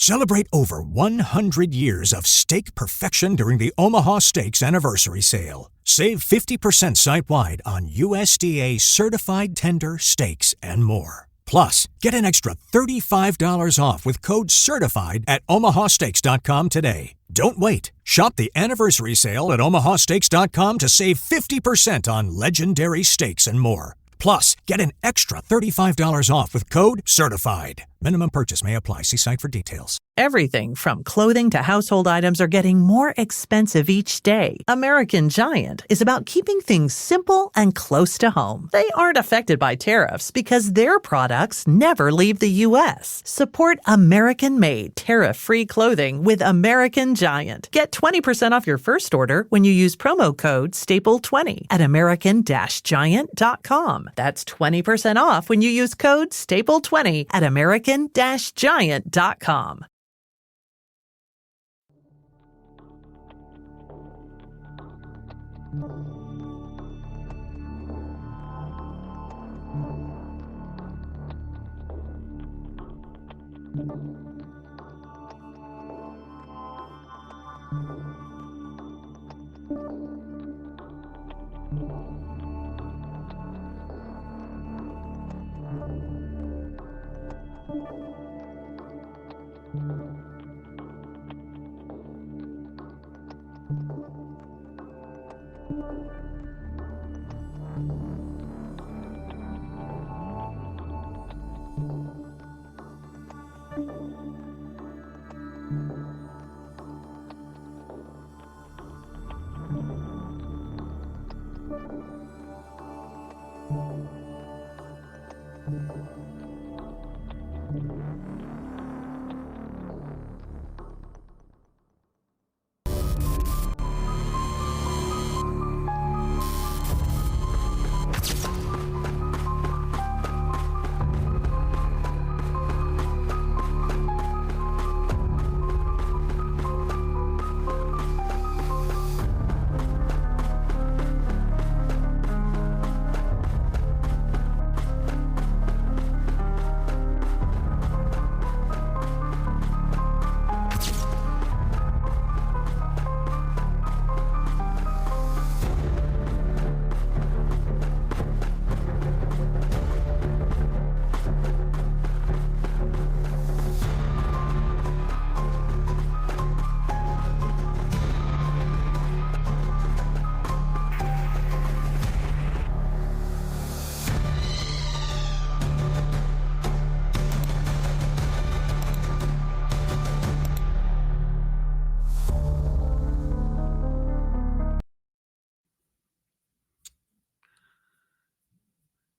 Celebrate over 100 years of steak perfection during the Omaha Steaks Anniversary Sale. Save 50% site-wide on USDA certified tender steaks and more. Plus, get an extra $35 off with code CERTIFIED at omahasteaks.com today. Don't wait. Shop the anniversary sale at omahasteaks.com to save 50% on legendary steaks and more. Plus, get an extra $35 off with code CERTIFIED. Minimum purchase may apply. See site for details. Everything from clothing to household items are getting more expensive each day. American Giant is about keeping things simple and close to home. They aren't affected by tariffs because their products never leave the U.S. Support American-made, tariff-free clothing with American Giant. Get 20% off your first order when you use promo code STAPLE20 at american-giant.com. That's 20% off when you use code STAPLE20 at american-giant.com.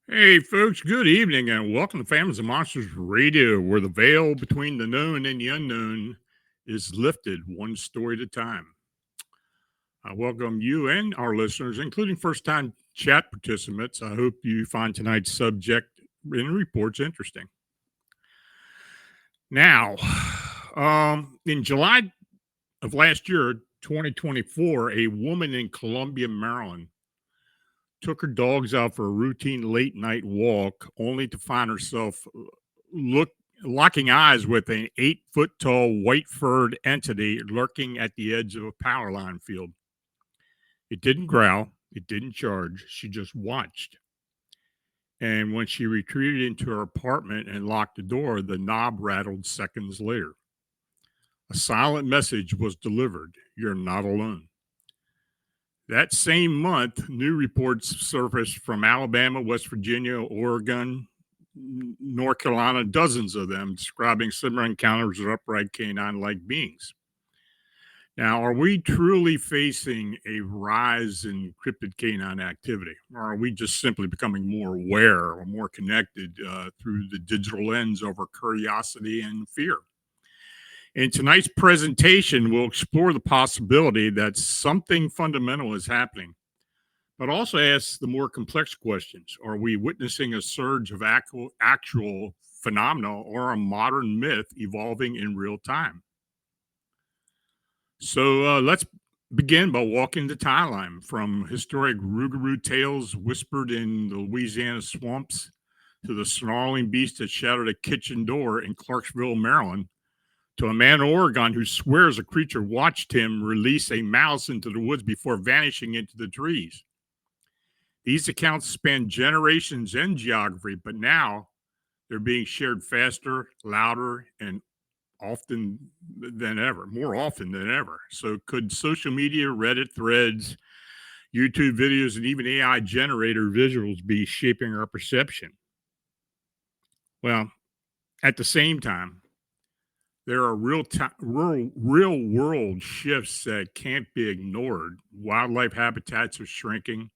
Hey, folks, good evening and welcome to Families and Monsters Radio, where the veil between the known and the unknown is lifted one story at a time. I welcome you and our listeners, including first-time chat participants. I hope you find tonight's subject and reports interesting. Now, in July of last year, 2024, a woman in Columbia, Maryland, took her dogs out for a routine late night walk, only to find herself locking eyes with an 8-foot tall white furred entity lurking at the edge of a power line field. It didn't growl, it didn't charge, she just watched. And when she retreated into her apartment and locked the door, the knob rattled seconds later. A silent message was delivered: "You're not alone." That same month, new reports surfaced from Alabama, West Virginia, Oregon, North Carolina, dozens of them, describing similar encounters with upright canine-like beings. Now, are we truly facing a rise in cryptid canine activity? Or are we just simply becoming more aware or more connected through the digital lens over curiosity and fear? In tonight's presentation, we'll explore the possibility that something fundamental is happening, but also ask the more complex questions. Are we witnessing a surge of actual phenomena or a modern myth evolving in real time? So let's begin by walking the timeline from historic Rougarou tales whispered in the Louisiana swamps to the snarling beast that shattered a kitchen door in Clarksville, Maryland, to a man in Oregon who swears a creature watched him release a mouse into the woods before vanishing into the trees. These accounts span generations and geography, but now they're being shared faster, louder, and more often than ever. So could social media, Reddit threads, YouTube videos, and even AI generator visuals be shaping our perception? Well, at the same time, there are real world shifts that can't be ignored. Wildlife habitats are shrinking.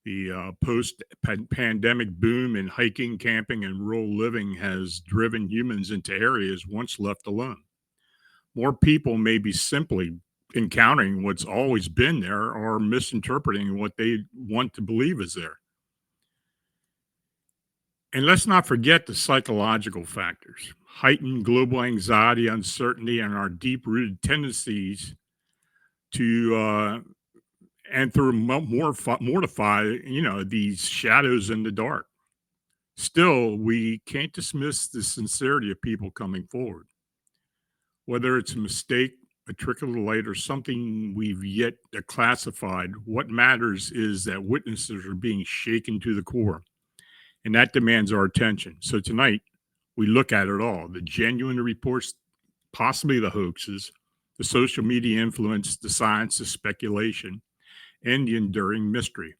The post-pandemic boom in hiking, camping, and rural living has driven humans into areas once left alone. More people may be simply encountering what's always been there or misinterpreting what they want to believe is there. And let's not forget the psychological factors. Heightened global anxiety, uncertainty, and our deep-rooted tendencies to mortify, these shadows in the dark. Still, we can't dismiss the sincerity of people coming forward. Whether it's a mistake, a trick of the light, or something we've yet classified, what matters is that witnesses are being shaken to the core, and that demands our attention. So tonight, we look at it all: the genuine reports, possibly the hoaxes, the social media influence, the science, the speculation, and the enduring mystery.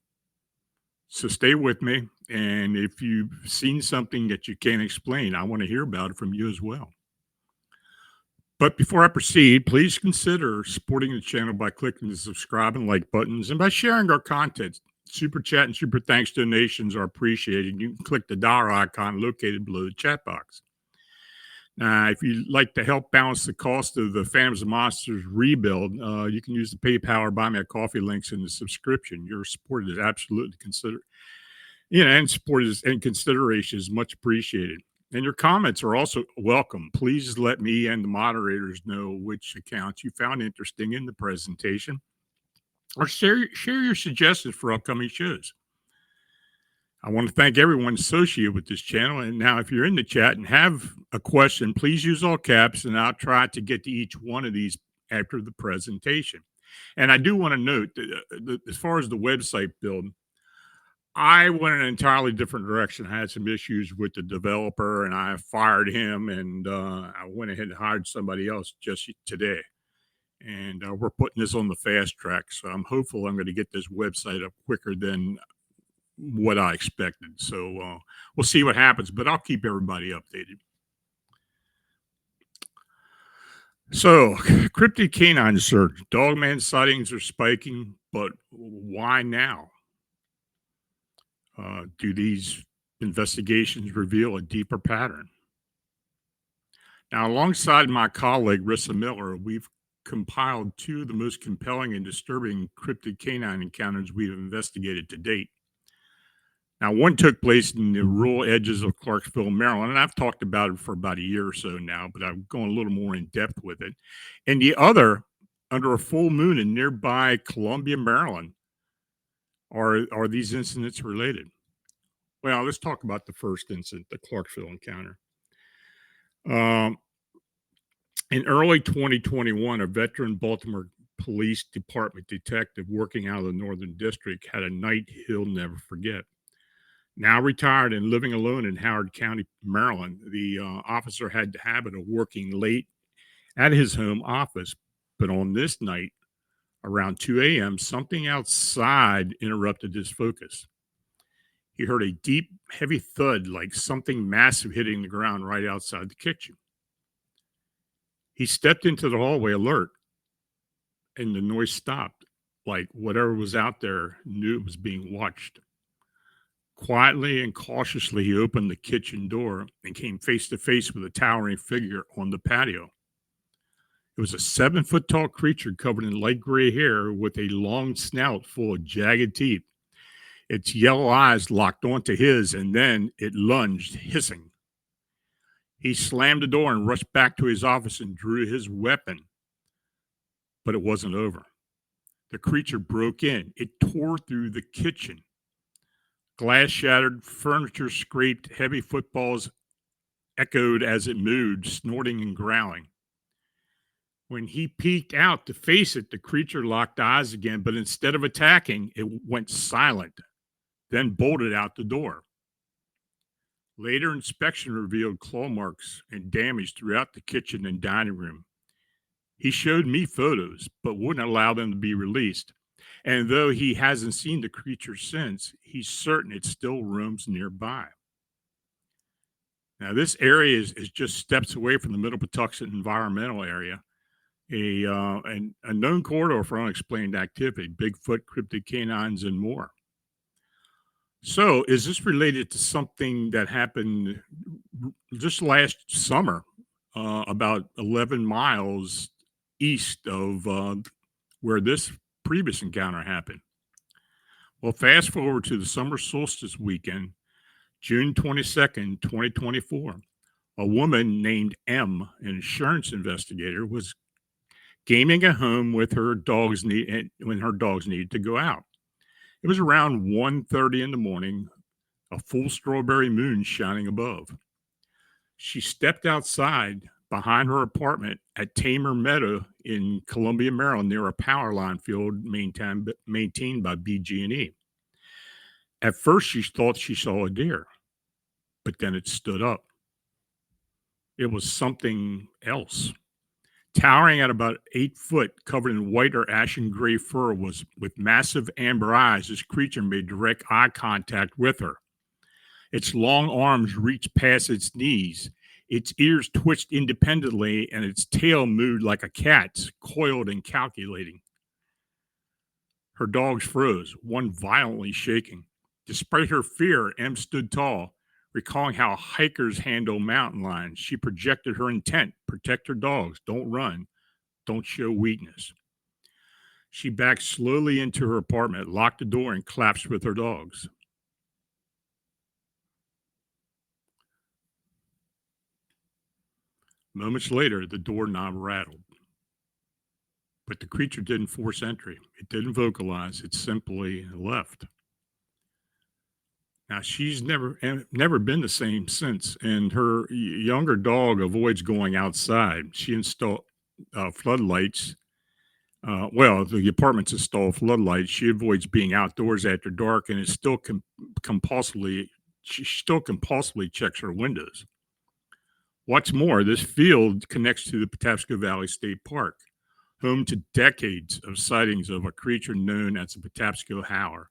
So stay with me. And if you've seen something that you can't explain, I want to hear about it from you as well. But before I proceed, please consider supporting the channel by clicking the subscribe and like buttons and by sharing our content. Super chat and super thanks donations are appreciated. You can click the dollar icon located below the chat box. Now, if you'd like to help balance the cost of the Phantoms and Monsters rebuild, you can use the PayPal or Buy Me a Coffee links in the subscription. Your support is absolutely and consideration is much appreciated. And your comments are also welcome. Please let me and the moderators know which accounts you found interesting in the presentation, or share your suggestions for upcoming shows. I want to thank everyone associated with this channel. And now, if you're in the chat and have a question, please use all caps, and I'll try to get to each one of these after the presentation. And I do want to note that as far as the website build, I went in an entirely different direction. I had some issues with the developer, and I fired him, and I went ahead and hired somebody else just today. And we're putting this on the fast track. So I'm hopeful I'm going to get this website up quicker than what I expected. So we'll see what happens, but I'll keep everybody updated. So, cryptid canine search. Dogman sightings are spiking, but why now? Do these investigations reveal a deeper pattern? Now, alongside my colleague, Rissa Miller, we've compiled two of the most compelling and disturbing cryptid canine encounters we've investigated to date. Now, one took place in the rural edges of Clarksville, Maryland, and I've talked about it for about a year or so now, but I'm going a little more in depth with it. And the other, under a full moon in nearby Columbia, Maryland. Are these incidents related? Well, let's talk about the first incident, the Clarksville encounter. In early 2021, a veteran Baltimore Police Department detective working out of the Northern District had a night he'll never forget. Now retired and living alone in Howard County, Maryland, the officer had the habit of working late at his home office. But on this night, around 2 a.m., something outside interrupted his focus. He heard a deep, heavy thud like something massive hitting the ground right outside the kitchen. He stepped into the hallway alert, and the noise stopped, like whatever was out there knew it was being watched. Quietly and cautiously, he opened the kitchen door and came face to face with a towering figure on the patio. It was a 7-foot-tall creature covered in light gray hair with a long snout full of jagged teeth. Its yellow eyes locked onto his, and then it lunged, hissing. He slammed the door and rushed back to his office and drew his weapon. But it wasn't over. The creature broke in. It tore through the kitchen. Glass shattered, furniture scraped, heavy footfalls echoed as it moved, snorting and growling. When he peeked out to face it, the creature locked eyes again, but instead of attacking, it went silent, then bolted out the door. Later inspection revealed claw marks and damage throughout the kitchen and dining room. He showed me photos, but wouldn't allow them to be released. And though he hasn't seen the creature since, he's certain it still roams nearby. Now, this area is just steps away from the Middle Patuxent environmental area, a known corridor for unexplained activity, Bigfoot, cryptid canines, and more. So, is this related to something that happened just last summer, about 11 miles east of where this previous encounter happened? Well, fast forward to the summer solstice weekend, June 22nd, 2024. A woman named M, an insurance investigator, was gaming at home with her dogs when her dogs needed to go out. It was around 1:30 in the morning, a full strawberry moon shining above. She stepped outside behind her apartment at Tamer Meadow in Columbia, Maryland, near a power line field maintained by BG&E. At first, she thought she saw a deer, but then it stood up. It was something else. Towering at about 8 foot, covered in white or ashen gray fur, was with massive amber eyes. This creature made direct eye contact with her. Its long arms reached past its knees. Its ears twitched independently, and its tail moved like a cat's, coiled and calculating. Her dogs froze, one violently shaking. Despite her fear, M stood tall, recalling how hikers handle mountain lions. She projected her intent: protect her dogs, don't run, don't show weakness. She backed slowly into her apartment, locked the door, and collapsed with her dogs. Moments later, the doorknob rattled. But the creature didn't force entry. It didn't vocalize. It simply left. Now, she's never been the same since, and her younger dog avoids going outside. She installed floodlights. The apartments install floodlights. She avoids being outdoors after dark, and is still compulsively checks her windows. What's more, this field connects to the Patapsco Valley State Park, home to decades of sightings of a creature known as the Patapsco howler,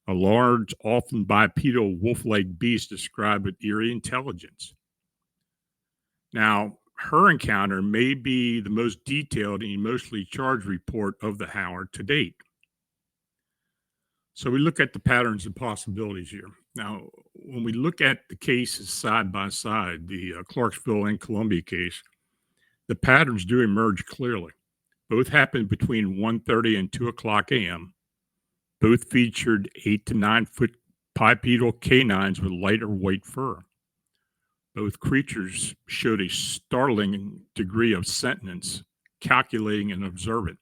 a large, often bipedal wolf-like beast described with eerie intelligence. Now, her encounter may be the most detailed and emotionally charged report of the howler to date. So we look at the patterns and possibilities here. Now, when we look at the cases side by side, the Clarksville and Columbia case, the patterns do emerge clearly. Both happened between 1:30 and 2 o'clock a.m. Both featured 8 to 9 foot bipedal canines with lighter white fur. Both creatures showed a startling degree of sentience, calculating and observant.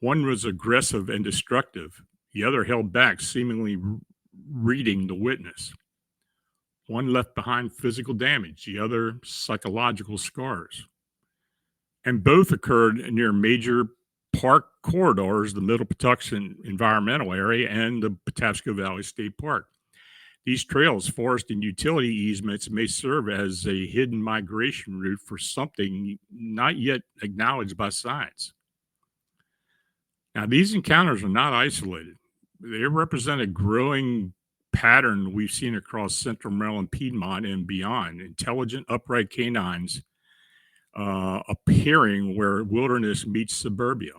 One was aggressive and destructive. The other held back, seemingly reading the witness. One left behind physical damage, the other psychological scars. And both occurred near major park corridors, the Middle Patuxent environmental area and the Patapsco Valley State Park. These trails, forest, and utility easements may serve as a hidden migration route for something not yet acknowledged by science. Now, these encounters are not isolated. They represent a growing pattern we've seen across central Maryland, Piedmont, and beyond. Intelligent, upright canines appearing where wilderness meets suburbia.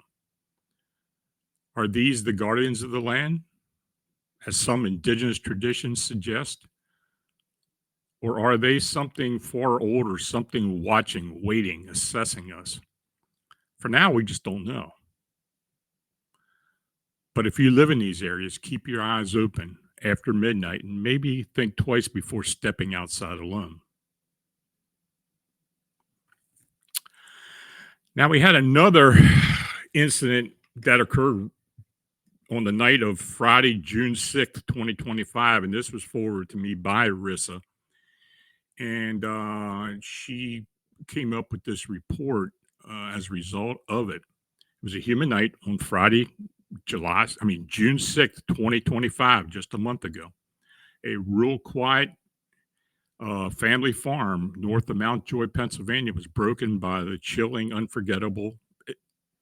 Are these the guardians of the land, as some indigenous traditions suggest? Or are they something far older, something watching, waiting, assessing us? For now, we just don't know. But if you live in these areas, keep your eyes open after midnight and maybe think twice before stepping outside alone. Now, we had another incident that occurred on the night of Friday, June 6th, 2025, and this was forwarded to me by Rissa. And she came up with this report as a result of it. It was a humid night on Friday, June 6th, 2025, just a month ago. A real quiet family farm north of Mount Joy, Pennsylvania, was broken by the chilling, unforgettable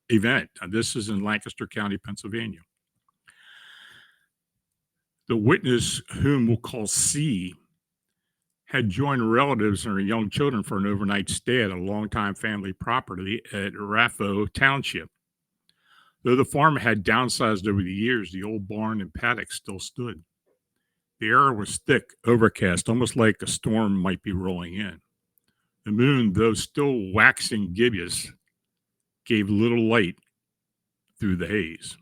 event. Now, this is in Lancaster County, Pennsylvania. The witness, whom we'll call C, had joined relatives and her young children for an overnight stay at a longtime family property at Raffo Township. Though the farm had downsized over the years, the old barn and paddock still stood. The air was thick, overcast, almost like a storm might be rolling in. The moon, though still waxing gibbous, gave little light through the haze.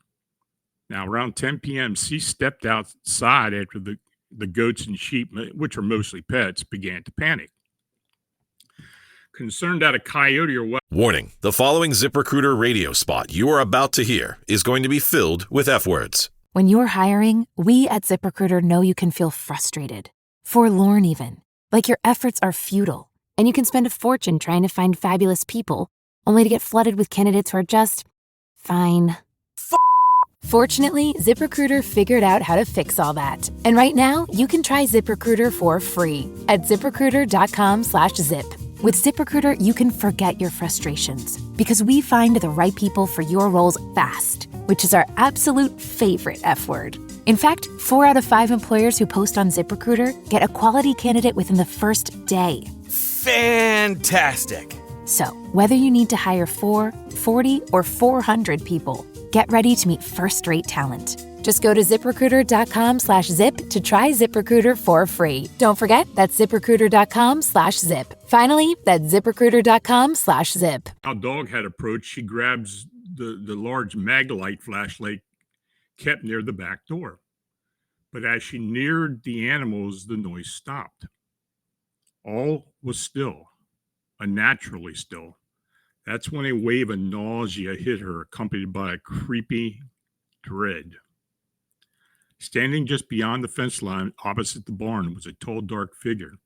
Now, around 10 p.m., C stepped outside after the goats and sheep, which are mostly pets, began to panic. Concerned that a coyote or what? Warning, the following ZipRecruiter radio spot you are about to hear is going to be filled with F words. When you're hiring, we at ZipRecruiter know you can feel frustrated, forlorn even, like your efforts are futile, and you can spend a fortune trying to find fabulous people, only to get flooded with candidates who are just fine. Fortunately, ZipRecruiter figured out how to fix all that. And right now, you can try ZipRecruiter for free at ZipRecruiter.com/zip. With ZipRecruiter, you can forget your frustrations because we find the right people for your roles fast, which is our absolute favorite F word. In fact, 4 out of 5 employers who post on ZipRecruiter get a quality candidate within the first day. Fantastic! So, whether you need to hire 4, 40, or 400 people, get ready to meet first-rate talent. Just go to ZipRecruiter.com/zip to try ZipRecruiter for free. Don't forget, that's ZipRecruiter.com/zip. Finally, that's ZipRecruiter.com/zip. Our dog had approached. She grabs the large Maglite flashlight kept near the back door. But as she neared the animals, the noise stopped. All was still, unnaturally still. That's when a wave of nausea hit her, accompanied by a creepy dread. Standing just beyond the fence line opposite the barn was a tall, dark figure.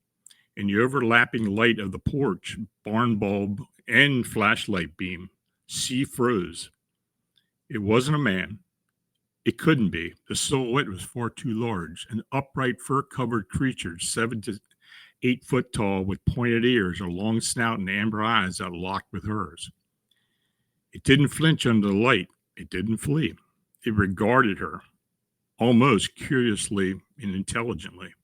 In the overlapping light of the porch, barn bulb, and flashlight beam, C froze. It wasn't a man. It couldn't be. The silhouette was far too large. An upright, fur-covered creature, 7 to 8 foot tall, with pointed ears, a long snout, and amber eyes that locked with hers. It didn't flinch under the light. It didn't flee. It regarded her, almost curiously and intelligently.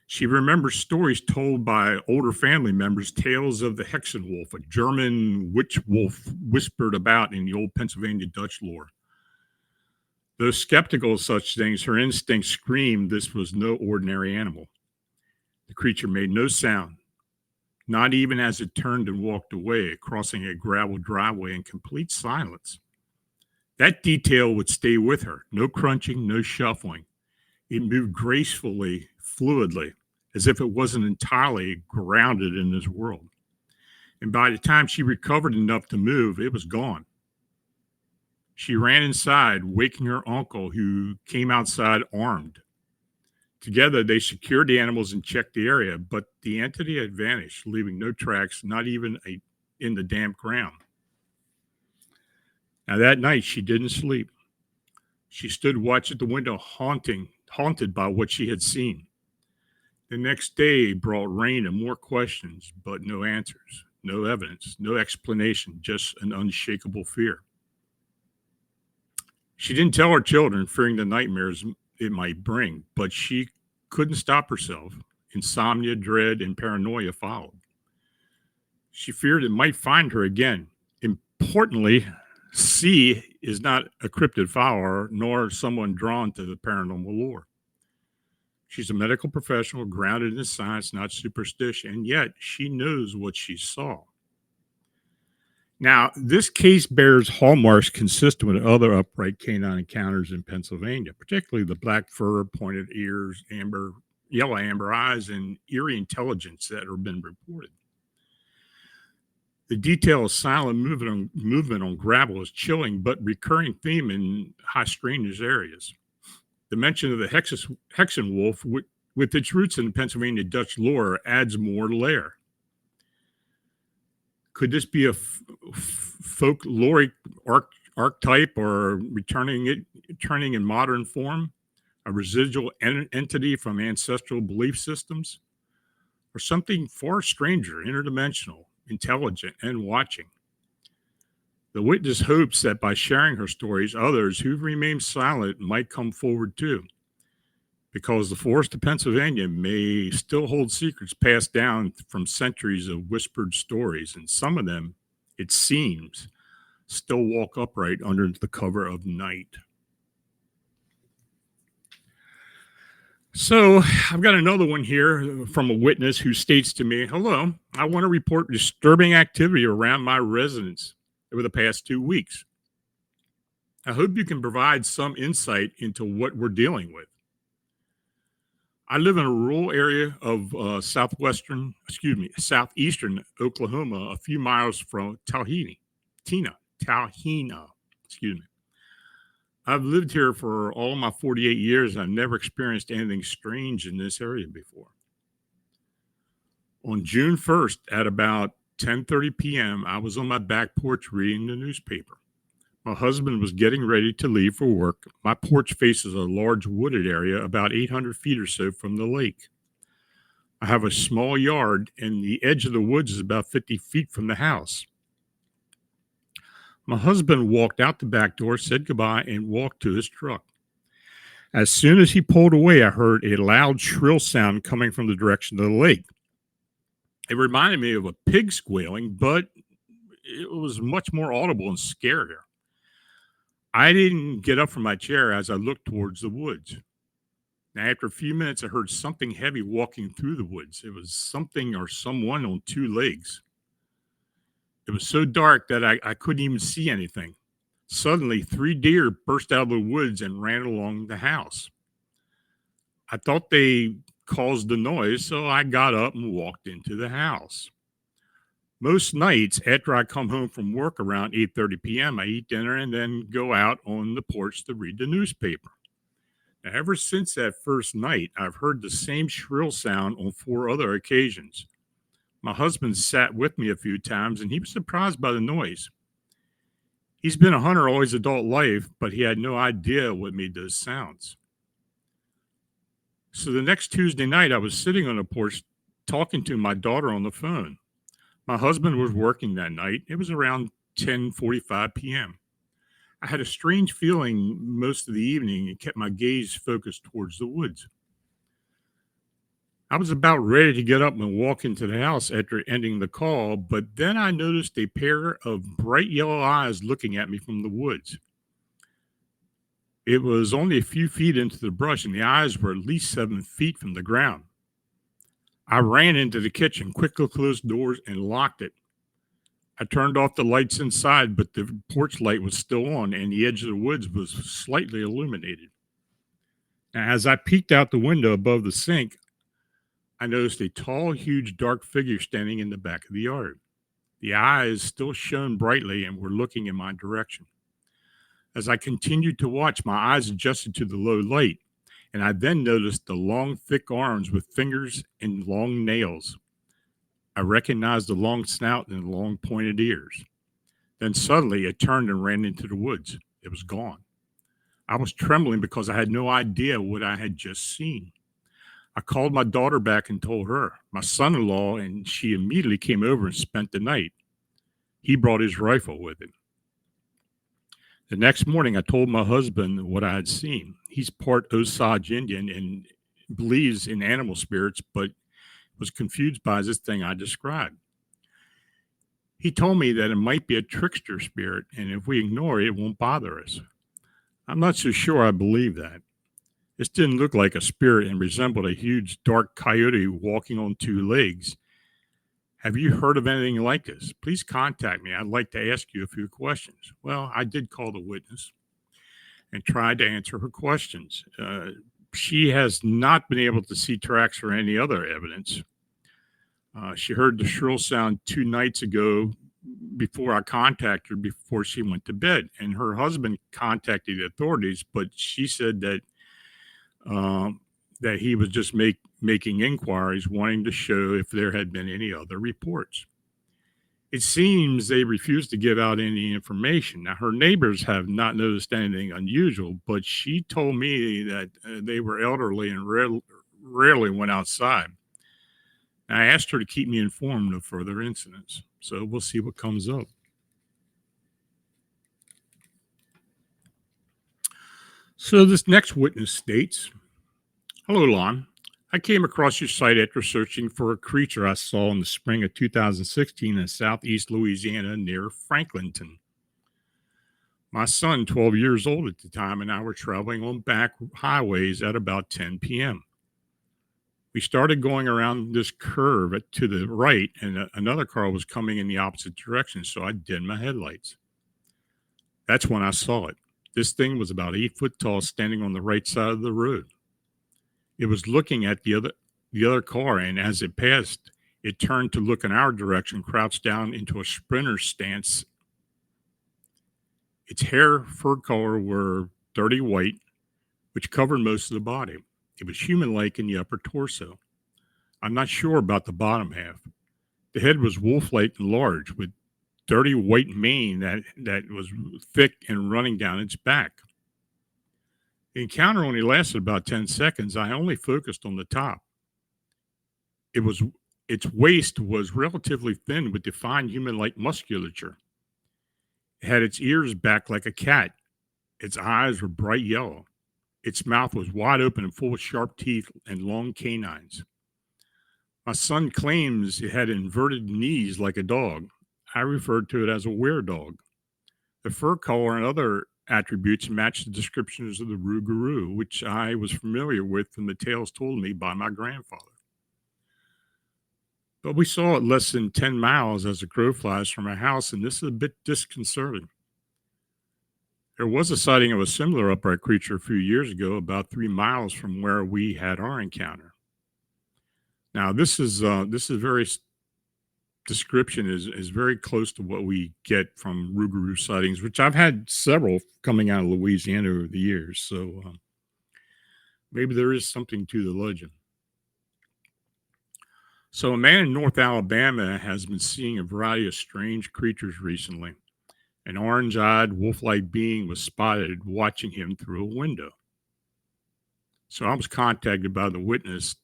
She remembers stories told by older family members, tales of the Hexenwolf, a German witch wolf whispered about in the old Pennsylvania Dutch lore. Though skeptical of such things, her instincts screamed this was no ordinary animal. The creature made no sound, not even as it turned and walked away, crossing a gravel driveway in complete silence. That detail would stay with her. No crunching, no shuffling. It moved gracefully, fluidly, as if it wasn't entirely grounded in this world. And by the time she recovered enough to move, it was gone. She ran inside, waking her uncle, who came outside armed. Together, they secured the animals and checked the area, but the entity had vanished, leaving no tracks, not even in the damp ground. Now, that night, she didn't sleep. She stood watch at the window, haunted by what she had seen. The next day brought rain and more questions, but no answers, no evidence, no explanation, just an unshakable fear. She didn't tell her children, fearing the nightmares it might bring, but she couldn't stop herself. Insomnia, dread, and paranoia followed. She feared it might find her again. Importantly, C is not a cryptid follower, nor someone drawn to the paranormal lore. She's a medical professional grounded in science, not superstition, and yet she knows what she saw. Now, this case bears hallmarks consistent with other upright canine encounters in Pennsylvania, particularly the black fur, pointed ears, yellow amber eyes, and eerie intelligence that have been reported. The detail of silent movement on gravel is chilling, but recurring theme in high strangeness areas. The mention of the Hexenwolf, with its roots in Pennsylvania Dutch lore, adds more layer. Could this be folkloric archetype or returning in modern form, a residual entity from ancestral belief systems, or something far stranger, interdimensional, intelligent, and watching. The witness hopes that by sharing her stories, others who've remained silent might come forward too, because the forest of Pennsylvania may still hold secrets passed down from centuries of whispered stories, and some of them, it seems, still walk upright under the cover of night. So I've got another one here from a witness who states to me, "Hello, I want to report disturbing activity around my residence over the past 2 weeks. I hope you can provide some insight into what we're dealing with. I live in a rural area of southeastern Oklahoma, a few miles from Tahina. I've lived here for all my 48 years, and I've never experienced anything strange in this area before. On June 1st at about 10:30 p.m., I was on my back porch reading the newspaper. My husband was getting ready to leave for work. My porch faces a large wooded area about 800 feet or so from the lake. I have a small yard, and the edge of the woods is about 50 feet from the house. My husband walked out the back door, said goodbye, and walked to his truck. As soon as he pulled away, I heard a loud, shrill sound coming from the direction of the lake. It reminded me of a pig squealing, but it was much more audible and scarier. I didn't get up from my chair as I looked towards the woods. Now, after a few minutes, I heard something heavy walking through the woods. It was something or someone on 2 legs. It was so dark that I couldn't even see anything. Suddenly, 3 deer burst out of the woods and ran along the house. I thought they caused the noise, so I got up and walked into the house. Most nights, after I come home from work around 8:30 p.m., I eat dinner and then go out on the porch to read the newspaper. Now, ever since that first night, I've heard the same shrill sound on 4 other occasions. My husband sat with me a few times, and he was surprised by the noise. He's been a hunter all his adult life, but he had no idea what made those sounds. So the next Tuesday night, I was sitting on the porch talking to my daughter on the phone. My husband was working that night. It was around 10:45 p.m. I had a strange feeling most of the evening and kept my gaze focused towards the woods. I was about ready to get up and walk into the house after ending the call, but then I noticed a pair of bright yellow eyes looking at me from the woods. It was only a few feet into the brush, and the eyes were at least 7 feet from the ground. I ran into the kitchen, quickly closed doors, and locked it. I turned off the lights inside, but the porch light was still on, and the edge of the woods was slightly illuminated. Now, as I peeked out the window above the sink, I noticed a tall, huge, dark figure standing in the back of the yard. The eyes still shone brightly and were looking in my direction. As I continued to watch, my eyes adjusted to the low light, and I then noticed the long, thick arms with fingers and long nails. I recognized the long snout and the long, pointed ears. Then suddenly, it turned and ran into the woods. It was gone. I was trembling because I had no idea what I had just seen. I called my daughter back and told her, my son-in-law, and she immediately came over and spent the night. He brought his rifle with him. The next morning, I told my husband what I had seen. He's part Osage Indian and believes in animal spirits, but was confused by this thing I described. He told me that it might be a trickster spirit, and if we ignore it, it won't bother us. I'm not so sure I believe that. This didn't look like a spirit and resembled a huge dark coyote walking on 2 legs. Have you heard of anything like this? Please contact me. I'd like to ask you a few questions. Well, I did call the witness and tried to answer her questions. She has not been able to see tracks or any other evidence. She heard the shrill sound 2 nights ago before I contacted her before she went to bed. And her husband contacted the authorities, but she said that that he was just making inquiries, wanting to show if there had been any other reports. It seems they refuse to give out any information. Now, her neighbors have not noticed anything unusual, but she told me that they were elderly and rarely went outside. And I asked her to keep me informed of further incidents. So we'll see what comes up. So this next witness states, "Hello, Lon. I came across your site after searching for a creature I saw in the spring of 2016 in southeast Louisiana near Franklinton. My son, 12 years old at the time, and I were traveling on back highways at about 10 p.m. We started going around this curve to the right, and another car was coming in the opposite direction, so I dimmed my headlights. That's when I saw it. This thing was about 8 foot tall, standing on the right side of the road. It was looking at the other car, and as it passed, it turned to look in our direction, crouched down into a sprinter stance. Its hair, fur color were dirty white, which covered most of the body. It was human-like in the upper torso. I'm not sure about the bottom half. The head was wolf-like and large, with dirty white mane that was thick and running down its back. The encounter only lasted about 10 seconds. I only focused on the top. Its waist was relatively thin with defined human-like musculature. It had its ears back like a cat. Its eyes were bright yellow. Its mouth was wide open and full of sharp teeth and long canines. My son claims it had inverted knees like a dog. I referred to it as a were-dog. The fur color and other attributes matched the descriptions of the rougarou, which I was familiar with from the tales told me by my grandfather. But we saw it less than 10 miles as the crow flies from our house, and this is a bit disconcerting. There was a sighting of a similar upright creature a few years ago, about 3 miles from where we had our encounter. Now, this description is very close to what we get from rougarou sightings, which I've had several coming out of Louisiana over the years. So maybe there is something to the legend. So a man in North Alabama has been seeing a variety of strange creatures recently. An orange-eyed, wolf-like being was spotted watching him through a window. So I was contacted by the witness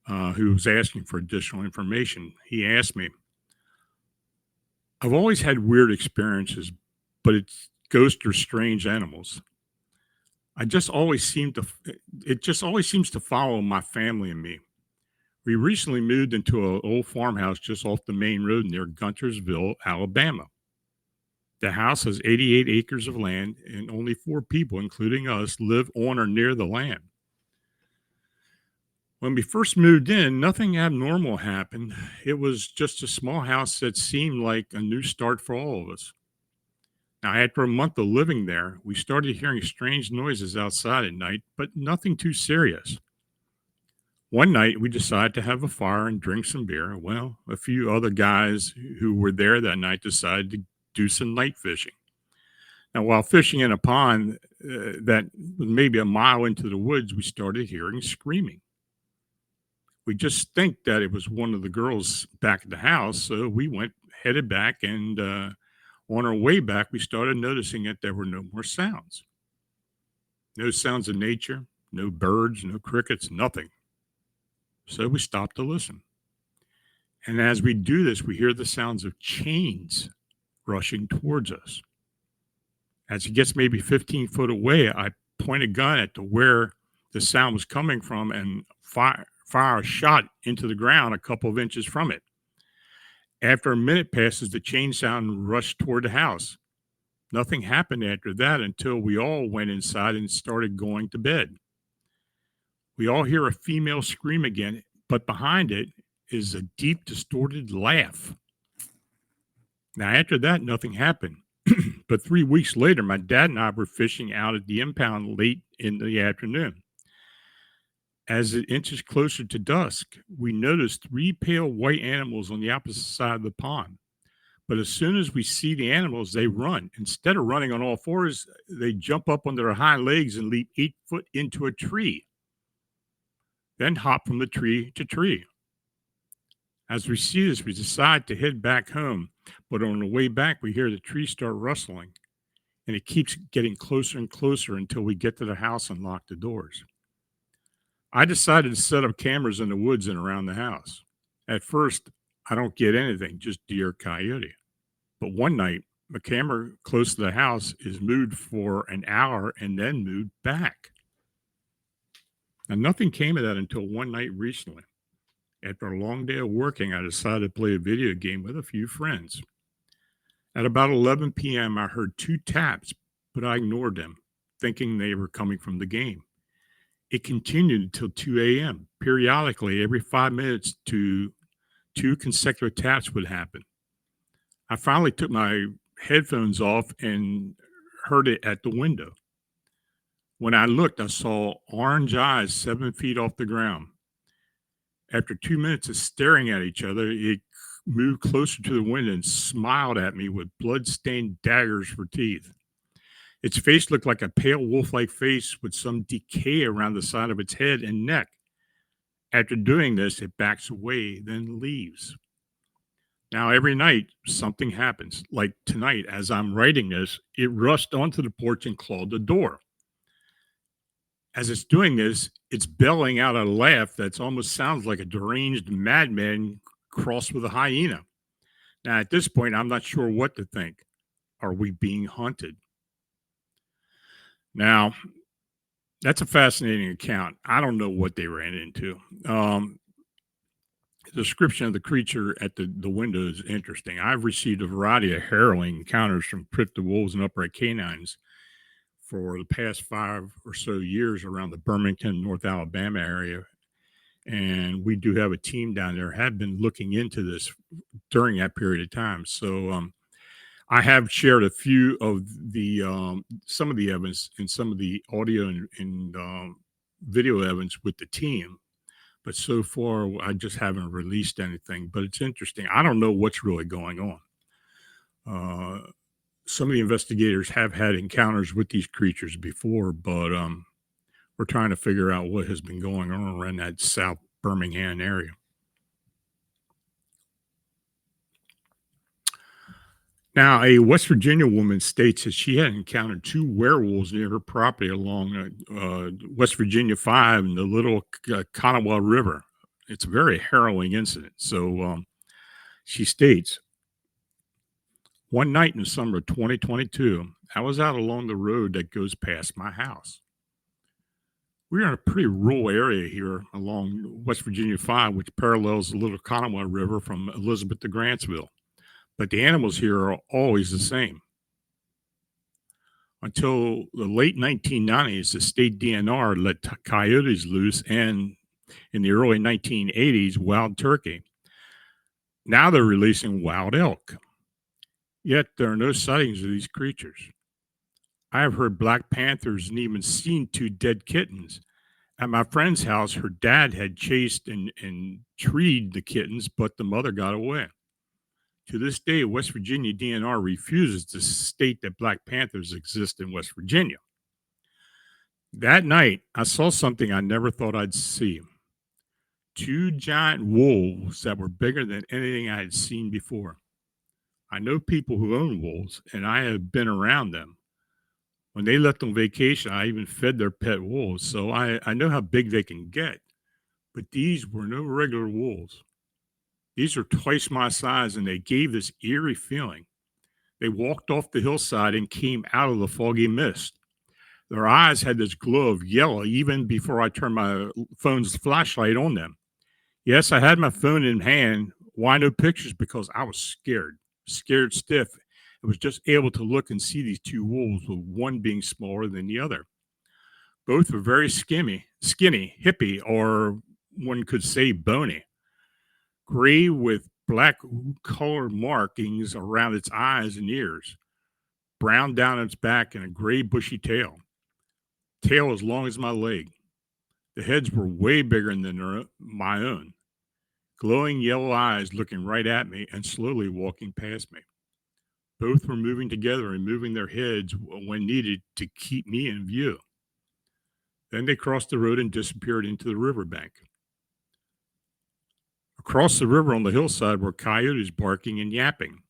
who was asking for additional information. He asked me, "I've always had weird experiences, but it's ghosts or strange animals. It just always seems to follow my family and me. We recently moved into an old farmhouse just off the main road near Guntersville, Alabama. The house has 88 acres of land, and only 4 people, including us, live on or near the land. When we first moved in, nothing abnormal happened. It was just a small house that seemed like a new start for all of us. Now, after a month of living there, we started hearing strange noises outside at night, but nothing too serious. One night, we decided to have a fire and drink some beer. Well, a few other guys who were there that night decided to do some night fishing. Now, while fishing in a pond that was maybe a mile into the woods, we started hearing screaming. We just think that it was one of the girls back at the house, so we headed back, and on our way back, we started noticing that there were no more sounds. No sounds of nature, no birds, no crickets, nothing. So we stopped to listen. And as we do this, we hear the sounds of chains rushing towards us. As it gets maybe 15 foot away, I point a gun at where the sound was coming from and fire a shot into the ground a couple of inches from it. After a minute passes, the chain sound rushed toward the house. Nothing happened after that until we all went inside and started going to bed. We all hear a female scream again, but behind it is a deep, distorted laugh. Now, after that, nothing happened. But 3 weeks later, my dad and I were fishing out at the impound late in the afternoon. As it inches closer to dusk, we noticed 3 pale white animals on the opposite side of the pond. But as soon as we see the animals, they run. Instead of running on all fours, they jump up on their hind legs and leap 8 foot into a tree, then hop from the tree to tree. As we see this, we decide to head back home, but on the way back, we hear the trees start rustling, and it keeps getting closer and closer until we get to the house and lock the doors. I decided to set up cameras in the woods and around the house. At first, I don't get anything, just deer, coyote. But one night, a camera close to the house is moved for an hour and then moved back. Now, nothing came of that until one night recently. After a long day of working, I decided to play a video game with a few friends. At about 11 p.m., I heard 2 taps, but I ignored them, thinking they were coming from the game. It continued until 2 a.m. Periodically, every 5 minutes, 2 consecutive taps would happen. I finally took my headphones off and heard it at the window. When I looked, I saw orange eyes 7 feet off the ground. After 2 minutes of staring at each other, it moved closer to the window and smiled at me with blood-stained daggers for teeth. Its face looked like a pale wolf-like face with some decay around the side of its head and neck. After doing this, it backs away, then leaves. Now, every night, something happens. Like tonight, as I'm writing this, it rushed onto the porch and clawed the door. As it's doing this, it's bellowing out a laugh that almost sounds like a deranged madman crossed with a hyena. Now, at this point, I'm not sure what to think. Are we being hunted? Now, that's a fascinating account. I don't know what they ran into. The description of the creature at the window is interesting. I've received a variety of harrowing encounters from cryptid wolves and upright canines for the past 5 or so years around the Birmingham, North Alabama area. And we do have a team down there, have been looking into this during that period of time. So I have shared a few of the, some of the evidence and some of the audio and video evidence with the team. But so far, I just haven't released anything. But it's interesting. I don't know what's really going on. Some of the investigators have had encounters with these creatures before, but we're trying to figure out what has been going on around that South Birmingham area. Now, a West Virginia woman states that she had encountered 2 werewolves near her property along West Virginia 5 and the Little Kanawha River. It's a very harrowing incident. So she states, one night in the summer of 2022, I was out along the road that goes past my house. We're in a pretty rural area here along West Virginia 5, which parallels the Little Kanawha River from Elizabeth to Grantsville. But the animals here are always the same. Until the late 1990s, the state DNR let coyotes loose, and in the early 1980s, wild turkey. Now they're releasing wild elk. Yet there are no sightings of these creatures. I have heard black panthers and even seen 2 dead kittens. At my friend's house, her dad had chased and treed the kittens, but the mother got away. To this day, West Virginia DNR refuses to state that black panthers exist in West Virginia. That night, I saw something I never thought I'd see. 2 giant wolves that were bigger than anything I had seen before. I know people who own wolves, and I have been around them. When they left on vacation, I even fed their pet wolves, so I know how big they can get. But these were no regular wolves. These are twice my size, and they gave this eerie feeling. They walked off the hillside and came out of the foggy mist. Their eyes had this glow of yellow even before I turned my phone's flashlight on them. Yes, I had my phone in hand. Why no pictures? Because I was scared stiff. I was just able to look and see these 2 wolves, with one being smaller than the other. Both were very skinny, hippie, or one could say bony. Gray with black color markings around its eyes and ears, brown down its back, and a gray bushy tail. Tail as long as my leg. The heads were way bigger than my own. Glowing yellow eyes looking right at me and slowly walking past me. Both were moving together and moving their heads when needed to keep me in view. Then they crossed the road and disappeared into the riverbank. Across the river on the hillside were coyotes barking and yapping.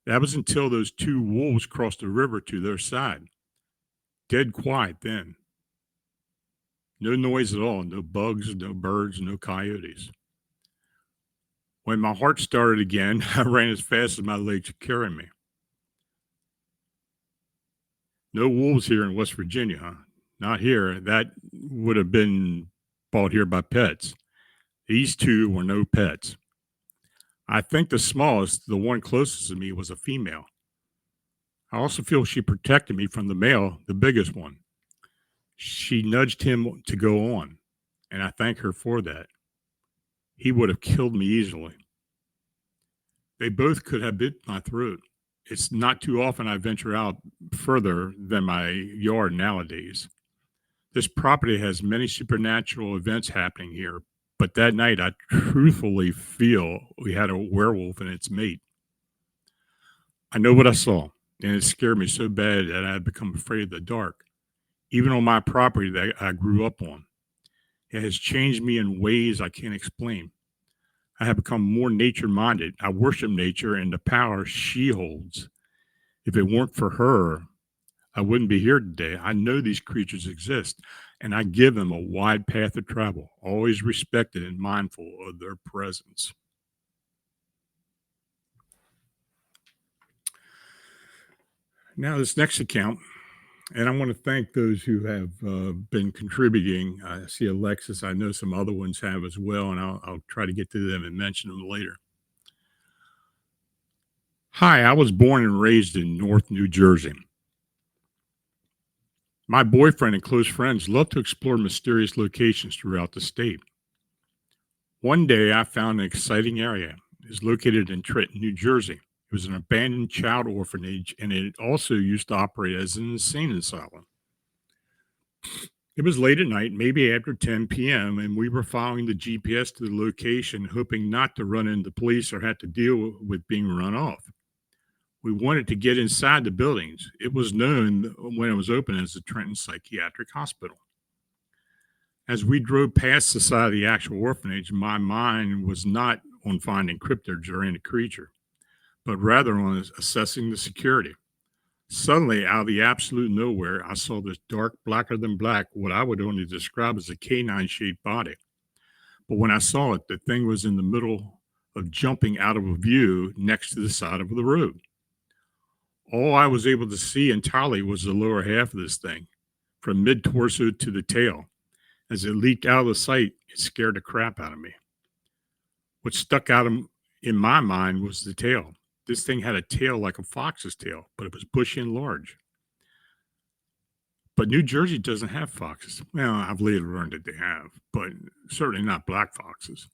That was until those two wolves crossed the river to their side. Dead quiet then. No noise at all, no bugs, no birds, no coyotes. When my heart started again, I ran as fast as my legs could carry me. No wolves here in West Virginia, huh? Not here. That would have been brought here by pets. These two were no pets. I think the smallest, the one closest to me, was a female. I also feel she protected me from the male, the biggest one. She nudged him to go on, and I thank her for that. He would have killed me easily. They both could have bit my throat. It's not too often I venture out further than my yard nowadays. This property has many supernatural events happening here, but that night I truthfully feel we had a werewolf and its mate. I know what I saw, and it scared me so bad that I had become afraid of the dark, even on my property that I grew up on. It has changed me in ways I can't explain. I have become more nature-minded. I worship nature and the power she holds. If it weren't for her, I wouldn't be here today. I know these creatures exist, and I give them a wide path of travel, always respected and mindful of their presence. Now, this next account, and I want to thank those who have been contributing. I see Alexis. I know some other ones have as well, and I'll try to get to them and mention them later. Hi, I was born and raised in North New Jersey. My boyfriend and close friends love to explore mysterious locations throughout the state. One day, I found an exciting area. It is located in Trenton, New Jersey. It was an abandoned child orphanage, and it also used to operate as an insane asylum. It was late at night, maybe after 10 p.m., and we were following the GPS to the location, hoping not to run into police or have to deal with being run off. We wanted to get inside the buildings. It was known when it was open as the Trenton Psychiatric Hospital. As we drove past the side of the actual orphanage, my mind was not on finding cryptids or any creature, but rather on assessing the security. Suddenly, out of the absolute nowhere, I saw this dark, blacker than black, what I would only describe as a canine-shaped body. But when I saw it, the thing was in the middle of jumping out of a view next to the side of the road. All I was able to see entirely was the lower half of this thing, from mid-torso to the tail. As it leaped out of the sight, it scared the crap out of me. What stuck out in my mind was the tail. This thing had a tail like a fox's tail, but it was bushy and large. But New Jersey doesn't have foxes. Well, I've later learned that they have, but certainly not black foxes.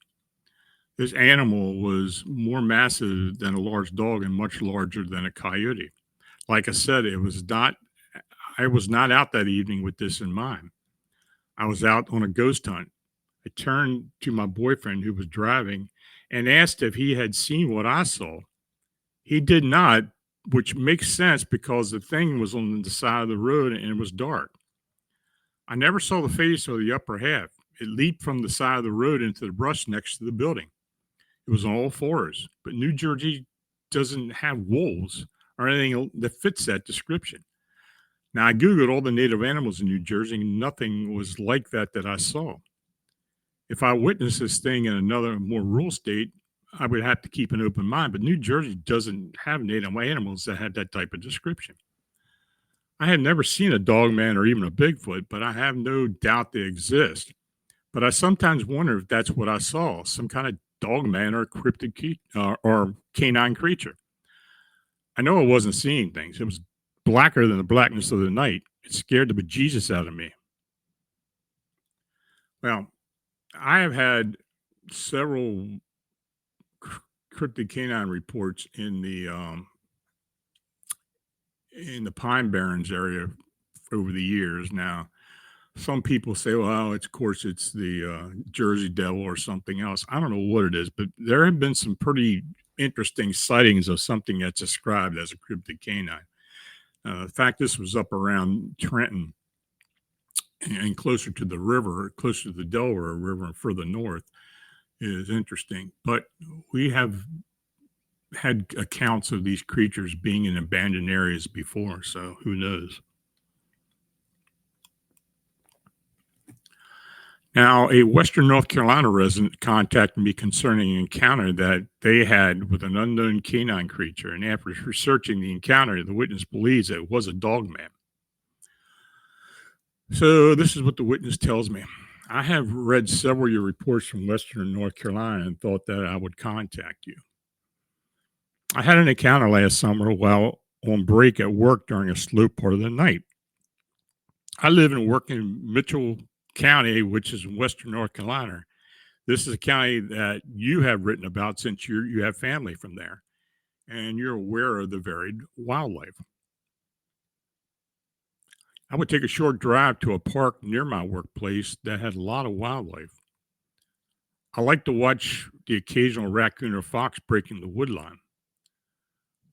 This animal was more massive than a large dog and much larger than a coyote. Like I said, I was not out that evening with this in mind. I was out on a ghost hunt. I turned to my boyfriend who was driving and asked if he had seen what I saw. He did not, which makes sense because the thing was on the side of the road and it was dark. I never saw the face or the upper half. It leaped from the side of the road into the brush next to the building. It was on all fours, but New Jersey doesn't have wolves or anything that fits that description. Now, I Googled all the native animals in New Jersey, and nothing was like that I saw. If I witnessed this thing in another more rural state, I would have to keep an open mind, but New Jersey doesn't have native animals that have that type of description. I had never seen a Dogman or even a Bigfoot, but I have no doubt they exist. But I sometimes wonder if that's what I saw, some kind of Dogman or cryptid or canine creature. I know I wasn't seeing things. It was blacker than the blackness of the night. It scared the bejesus out of me. Well, I have had several cryptid canine reports in the Pine Barrens area over the years. Now, some people say, well, of course, it's the Jersey Devil or something else. I don't know what it is, but there have been some pretty interesting sightings of something that's described as a cryptid canine. In fact, this was up around Trenton and closer to the river, closer to the Delaware River and further north. is interesting. But we have had accounts of these creatures being in abandoned areas before, so who knows? Now, a Western North Carolina resident contacted me concerning an encounter that they had with an unknown canine creature, and after researching the encounter, the witness believes that it was a Dogman. So this is what the witness tells me. I have read several of your reports from Western North Carolina and thought that I would contact you. I had an encounter last summer while on break at work during a slow part of the night. I live and work in Mitchell County, which is in Western North Carolina. This is a county that you have written about since you have family from there, and you're aware of the varied wildlife. I would take a short drive to a park near my workplace that had a lot of wildlife. I like to watch the occasional raccoon or fox breaking the woodline.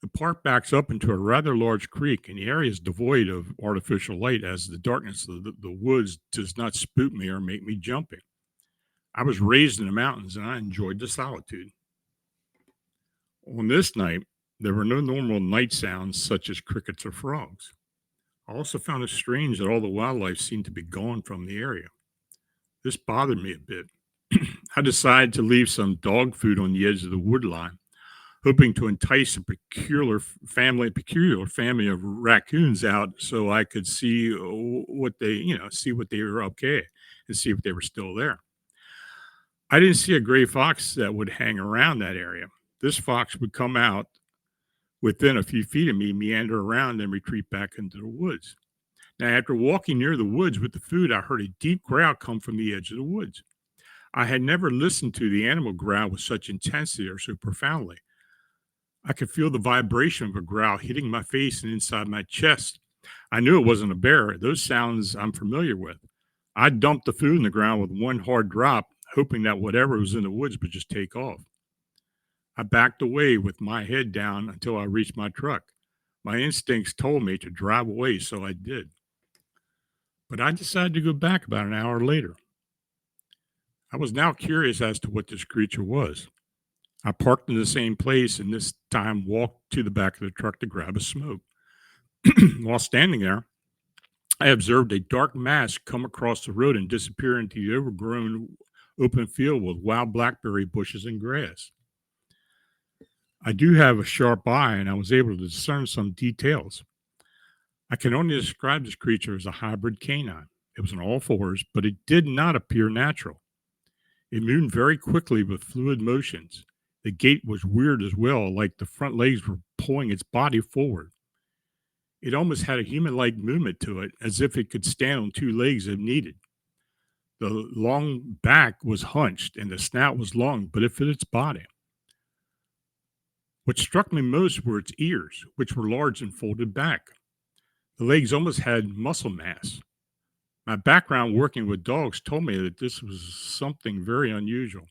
The park backs up into a rather large creek, and the area is devoid of artificial light, as the darkness of the woods does not spook me or make me jumpy. I was raised in the mountains, and I enjoyed the solitude. On this night, there were no normal night sounds such as crickets or frogs. I also found it strange that all the wildlife seemed to be gone from the area. This bothered me a bit. I decided to leave some dog food on the edge of the wood line, hoping to entice a peculiar family of raccoons out so I could see what they were okay and see if they were still there. I didn't see a gray fox that would hang around that area. This fox would come out within a few feet of me, meander around, and retreat back into the woods. Now, after walking near the woods with the food, I heard a deep growl come from the edge of the woods. I had never listened to the animal growl with such intensity or so profoundly. I could feel the vibration of a growl hitting my face and inside my chest. I knew it wasn't a bear. Those sounds I'm familiar with. I dumped the food in the ground with one hard drop, hoping that whatever was in the woods would just take off. I backed away with my head down until I reached my truck. My instincts told me to drive away, so I did. But I decided to go back about an hour later. I was now curious as to what this creature was. I parked in the same place and this time walked to the back of the truck to grab a smoke. While standing there, I observed a dark mass come across the road and disappear into the overgrown open field with wild blackberry bushes and grass. I do have a sharp eye, and I was able to discern some details. I can only describe this creature as a hybrid canine. It was on all fours, but it did not appear natural. It moved very quickly with fluid motions. The gait was weird as well, like the front legs were pulling its body forward. It almost had a human-like movement to it, as if it could stand on two legs if needed. The long back was hunched, and the snout was long, but it fit its body. What struck me most were its ears, which were large and folded back. The legs almost had muscle mass. My background working with dogs told me that this was something very unusual.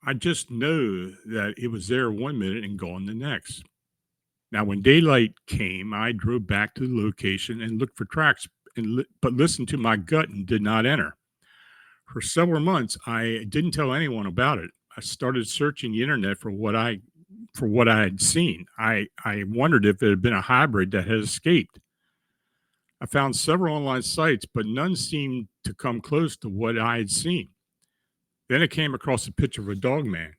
I just know that it was there one minute and gone the next. Now, when daylight came, I drove back to the location and looked for tracks, but listened to my gut and did not enter. For several months, I didn't tell anyone about it. I started searching the internet for what I had seen. I wondered if it had been a hybrid that had escaped. I found several online sites, but none seemed to come close to what I had seen. Then I came across a picture of a Dogman.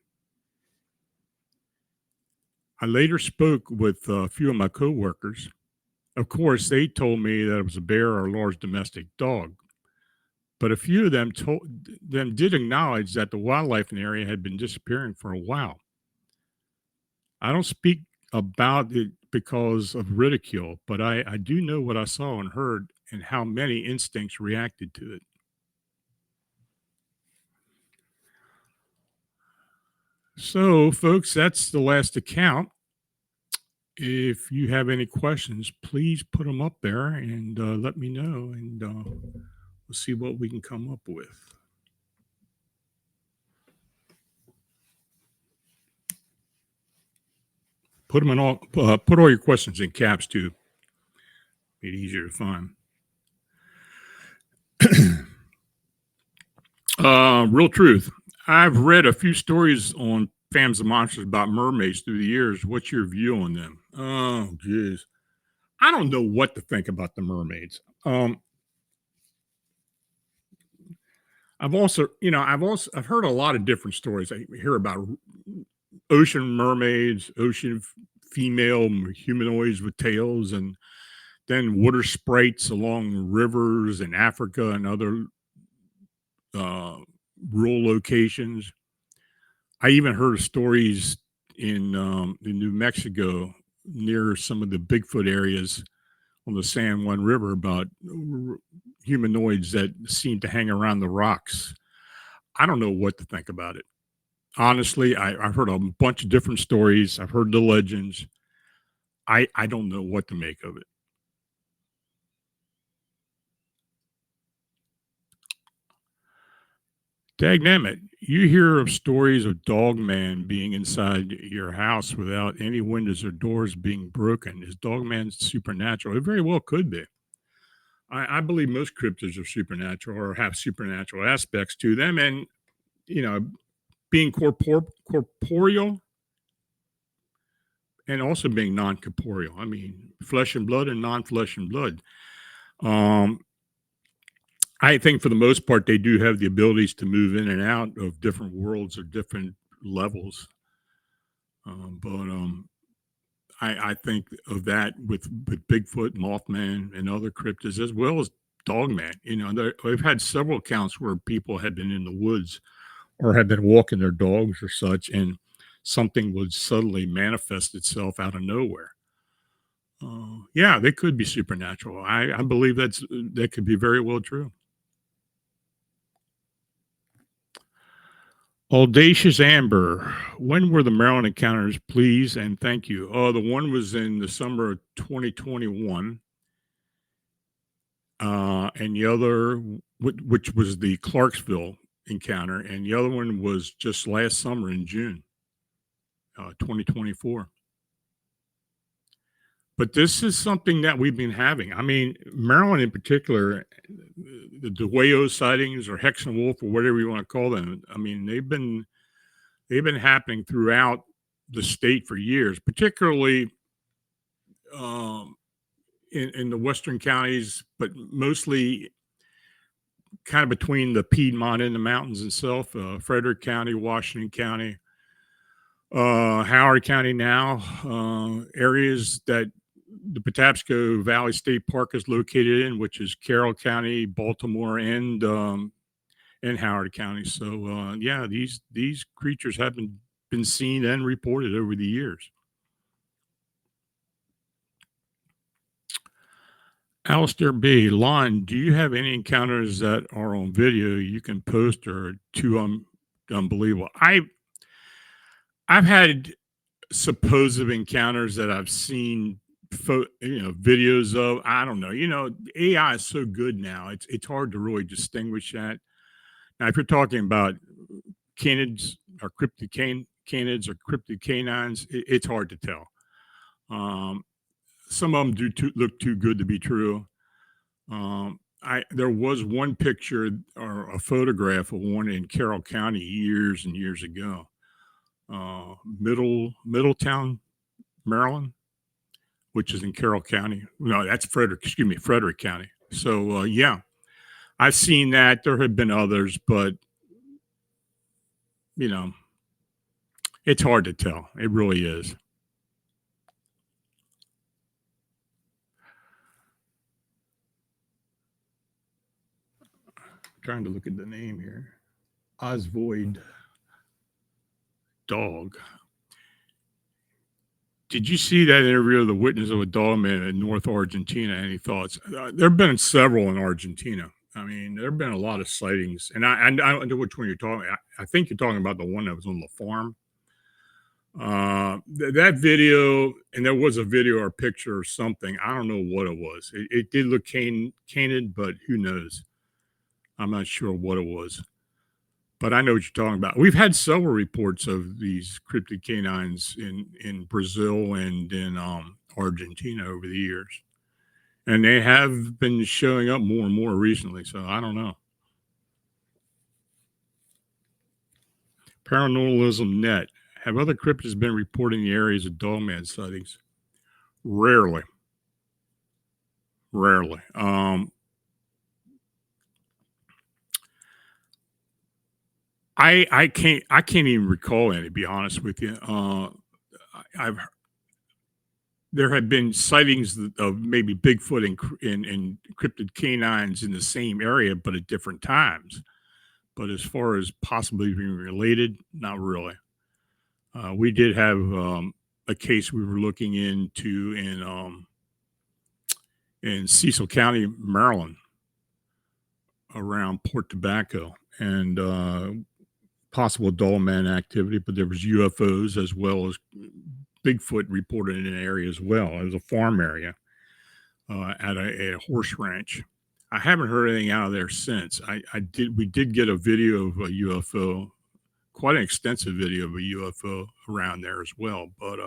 I later spoke with a few of my coworkers. Of course, they told me that it was a bear or a large domestic dog. But a few of them did acknowledge that the wildlife in the area had been disappearing for a while. I don't speak about it because of ridicule, but I do know what I saw and heard and how many instincts reacted to it. So, folks, that's the last account. If you have any questions, please put them up there and let me know, and we'll see what we can come up with. Put all your questions in caps too. Make it easier to find. Real truth. I've read a few stories on Fans of Monsters about mermaids through the years. What's your view on them? Oh, geez. I don't know what to think about the mermaids. I've heard a lot of different stories. I hear about ocean mermaids, ocean female humanoids with tails, and then water sprites along rivers in Africa and other uh, rural locations. I even heard of stories in New Mexico near some of the Bigfoot areas on the San Juan River about humanoids that seem to hang around the rocks. I don't know what to think about it. Honestly, I've heard a bunch of different stories. I've heard the legends. I don't know what to make of it. Dagnammit, you hear of stories of Dogman being inside your house without any windows or doors being broken. Is Dogman supernatural? It very well could be. I believe most cryptids are supernatural or have supernatural aspects to them. And, you know, being corporeal and also being non-corporeal. I mean, flesh and blood and non-flesh and blood. I think for the most part, they do have the abilities to move in and out of different worlds or different levels. But I think of that with Bigfoot, Mothman, and other cryptids, as well as Dogman. You know, I've had several accounts where people had been in the woods or had been walking their dogs or such, and something would suddenly manifest itself out of nowhere. Yeah, they could be supernatural. I believe that could be very well true. Audacious Amber, when were the Maryland encounters, please and thank you? Oh, the one was in the summer of 2021, and the other, which was the Clarksville encounter, and the other one was just last summer in June, 2024. But this is something that we've been having. I mean, Maryland in particular, the DeWayo sightings or Hexen Wolf or whatever you want to call them. I mean, they've been happening throughout the state for years, particularly in the western counties, but mostly kind of between the Piedmont and the mountains itself, Frederick County, Washington County, Howard County now, areas that the Patapsco Valley State Park is located in, which is Carroll County, Baltimore, and Howard County. So yeah, these creatures have been seen and reported over the years. Alistair B. Lon, do you have any encounters that are on video you can post or too unbelievable? I've had supposed encounters that I've seen videos of. I don't know. You know, AI is so good now. It's hard to really distinguish that. Now, if you're talking about canids or cryptid or cryptid canines, it's hard to tell. Some of them look too good to be true. There was one picture or a photograph of one in Carroll County years and years ago. Middletown, Maryland, which is in Carroll County. No, that's Frederick County. So yeah, I've seen that. There have been others, but you know, it's hard to tell. It really is. Trying to look at the name here. Osvoid Dog. Did you see that interview of the witness of a dogman in North Argentina? Any thoughts? There have been several in Argentina. I mean, there have been a lot of sightings, and I don't know which one you're talking. I think you're talking about the one that was on the farm. That video, and there was a video or picture or something. I don't know what it was. It did look canid, but who knows? I'm not sure what it was. But I know what you're talking about. We've had several reports of these cryptid canines in Brazil and in Argentina over the years. And they have been showing up more and more recently. So I don't know. Paranormalism Net. Have other cryptids been reporting the areas of Dogman sightings? Rarely. Rarely. I can't even recall any, to be honest with you. There have been sightings of maybe Bigfoot and cryptid canines in the same area, but at different times. But as far as possibly being related, not really. We did have a case we were looking into in Cecil County, Maryland, around Port Tobacco, and possible Dogman activity, but there was UFOs as well as Bigfoot reported in an area as well. It was a farm area at a horse ranch. I haven't heard anything out of there since. We did get a video of a UFO, quite an extensive video of a UFO around there as well. But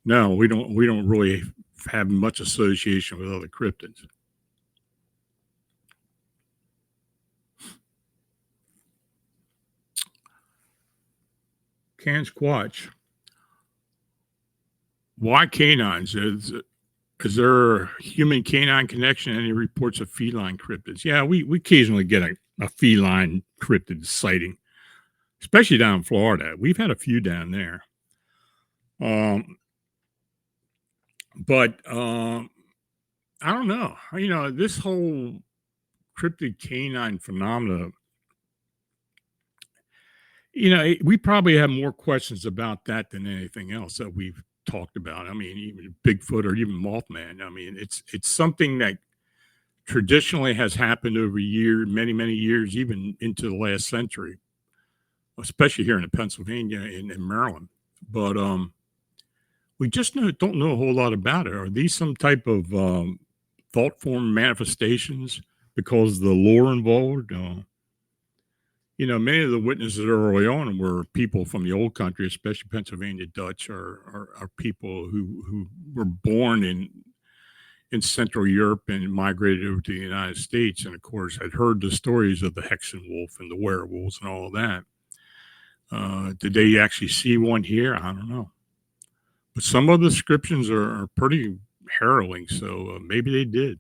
no, we don't really have much association with other cryptids. Can Squatch. Why canines? Is there a human canine connection? Any reports of feline cryptids? Yeah, we occasionally get a feline cryptid sighting, especially down in Florida. We've had a few down there. But I don't know. This whole cryptid canine phenomena, we probably have more questions about that than anything else that we've talked about. I mean, even Bigfoot or even Mothman. I mean, it's something that traditionally has happened over many, many years, even into the last century, especially here in Pennsylvania and in Maryland. But we just don't know a whole lot about it. Are these some type of thought form manifestations because of the lore involved? Many of the witnesses early on were people from the old country, especially Pennsylvania Dutch, are people who were born in Central Europe and migrated over to the United States, and of course had heard the stories of the Hexenwolf and the werewolves and all that. Did they actually see one here? I don't know. But some of the descriptions are pretty harrowing, so maybe they did.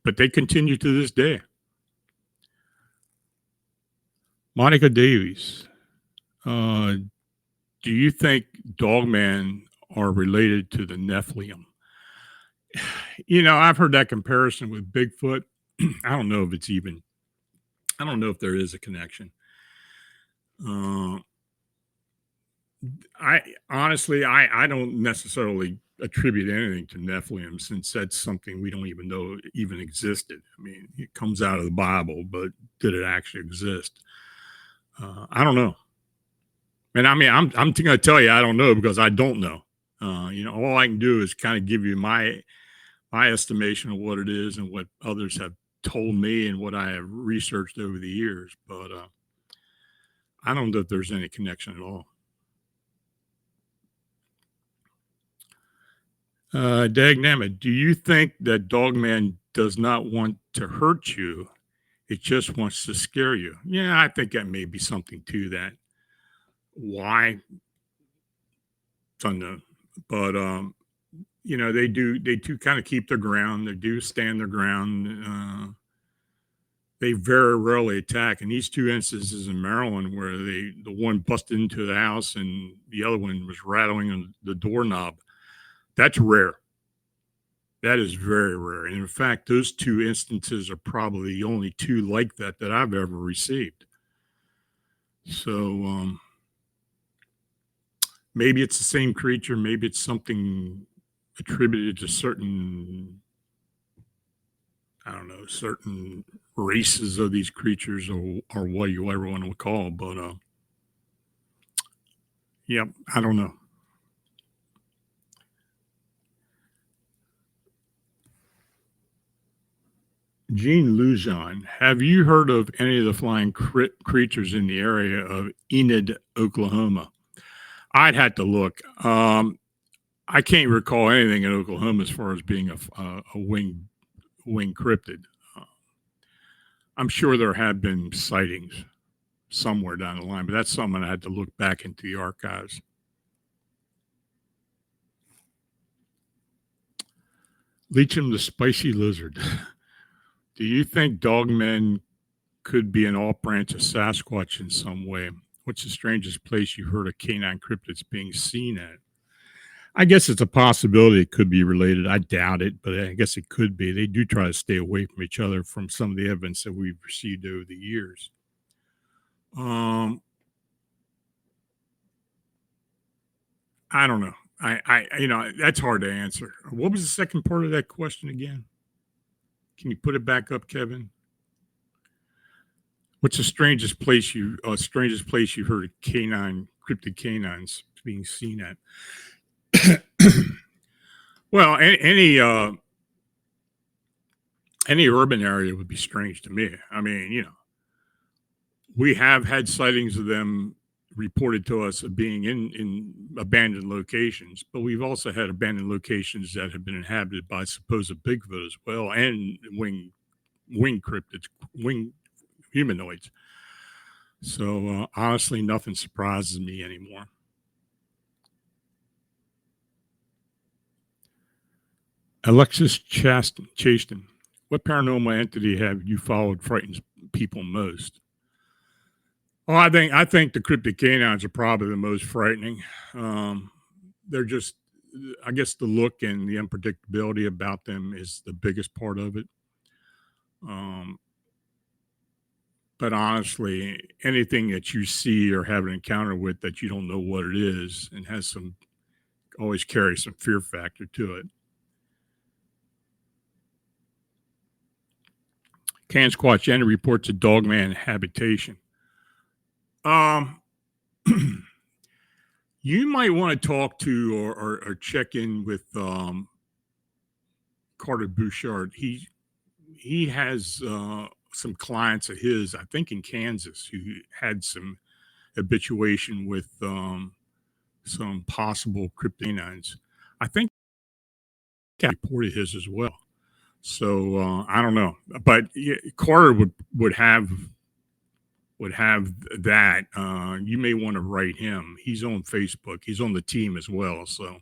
But they continue to this day. Monica Davies, do you think Dogman are related to the Nephilim? I've heard that comparison with Bigfoot. I don't know if there is a connection. I honestly don't necessarily attribute anything to Nephilim, since that's something we don't even know even existed. I mean, it comes out of the Bible, but did it actually exist? I don't know. And I mean, I'm going to tell you, I don't know, because I don't know. All I can do is kind of give you my estimation of what it is and what others have told me and what I have researched over the years. But I don't know if there's any connection at all. Dagnammit, do you think that Dogman does not want to hurt you? It just wants to scare you? Yeah, I think that may be something to that. Why? Don't know. But they do kind of keep their ground. They do stand their ground. They very rarely attack. In these two instances in Maryland, where the one busted into the house and the other one was rattling on the doorknob, that's rare. That is very rare. And in fact, those two instances are probably the only two like that I've ever received. So maybe it's the same creature. Maybe it's something attributed to certain races of these creatures, or what you ever want to call. But I don't know. Jean Lujan, have you heard of any of the flying creatures in the area of Enid, Oklahoma? I'd have to look. I can't recall anything in Oklahoma as far as being a winged cryptid. I'm sure there have been sightings. somewhere down the line, but that's something I had to look back into the archives. Leecham the spicy lizard. Do you think Dogman could be an alt branch of Sasquatch in some way? What's the strangest place you heard of canine cryptids being seen at? I guess it's a possibility it could be related. I doubt it, but I guess it could be. They do try to stay away from each other from some of the evidence that we've received over the years. I don't know. That's hard to answer. What was the second part of that question again? Can you put it back up, Kevin? What's the strangest place you heard of cryptid canines being seen at? Well, any urban area would be strange to me. I mean, we have had sightings of them reported to us of being in abandoned locations, but we've also had abandoned locations that have been inhabited by supposed Bigfoot as well, and wing cryptids, wing humanoids. So honestly, nothing surprises me anymore. Alexis Chaston, what paranormal entity have you followed frightens people most? Oh, I think the cryptid canines are probably the most frightening. They're just, I guess, the look and the unpredictability about them is the biggest part of it. But honestly, anything that you see or have an encounter with that you don't know what it is and always carries some fear factor to it. Squatch Jenny reports a Dogman habitation. You might want to talk to or check in with Carter Bouchard. He has some clients of his, I think in Kansas, who had some habituation with some possible cryptid canines. I think he reported his as well. So I don't know, but Carter would have that. You may want to write him. He's on Facebook. He's on the team as well. So,